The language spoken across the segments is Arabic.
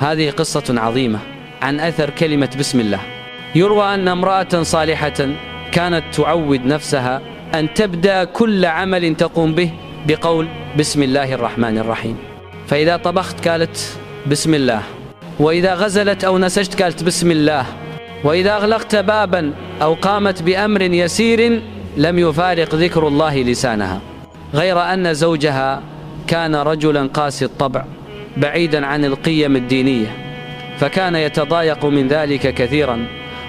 هذه قصة عظيمة عن أثر كلمة بسم الله. يروى أن امرأة صالحة كانت تعود نفسها أن تبدأ كل عمل تقوم به بقول بسم الله الرحمن الرحيم. فإذا طبخت قالت بسم الله، وإذا غزلت أو نسجت قالت بسم الله، وإذا أغلقت بابا أو قامت بأمر يسير لم يفارق ذكر الله لسانها. غير أن زوجها كان رجلا قاسي الطبع بعيدا عن القيم الدينية، فكان يتضايق من ذلك كثيرا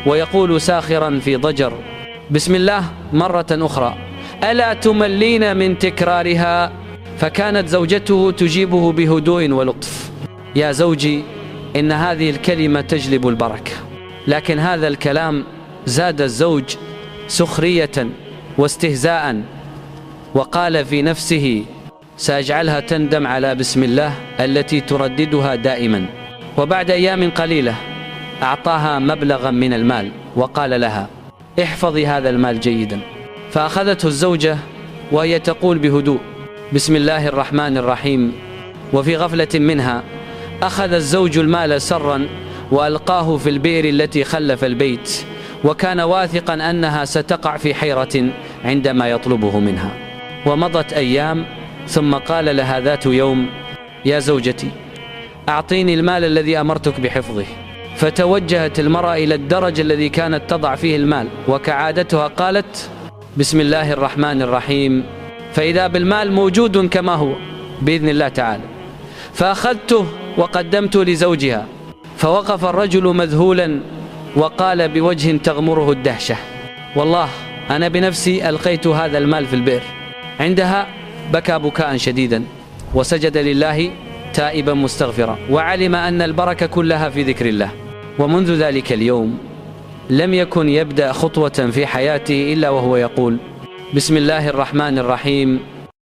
ويقول ساخرا في ضجر بسم الله مرة أخرى، ألا تملين من تكرارها؟ فكانت زوجته تجيبه بهدوء ولطف، يا زوجي إن هذه الكلمة تجلب البركة. لكن هذا الكلام زاد الزوج سخرية واستهزاء، وقال في نفسه سأجعلها تندم على بسم الله التي ترددها دائما. وبعد أيام قليلة أعطاها مبلغا من المال وقال لها احفظي هذا المال جيدا. فأخذته الزوجة وهي تقول بهدوء بسم الله الرحمن الرحيم، وفي غفلة منها أخذ الزوج المال سرا وألقاه في البئر التي خلف البيت، وكان واثقا أنها ستقع في حيرة عندما يطلبه منها. ومضت أيام ثم قال لها ذات يوم يا زوجتي أعطيني المال الذي أمرتك بحفظه. فتوجهت المرأة إلى الدرج الذي كانت تضع فيه المال، وكعادتها قالت بسم الله الرحمن الرحيم، فإذا بالمال موجود كما هو بإذن الله تعالى. فأخذته وقدمته لزوجها، فوقف الرجل مذهولا وقال بوجه تغمره الدهشة والله أنا بنفسي ألقيت هذا المال في البئر. عندها بكى بكاء شديدا وسجد لله تائبا مستغفرا، وعلم أن البركة كلها في ذكر الله. ومنذ ذلك اليوم لم يكن يبدأ خطوة في حياته إلا وهو يقول بسم الله الرحمن الرحيم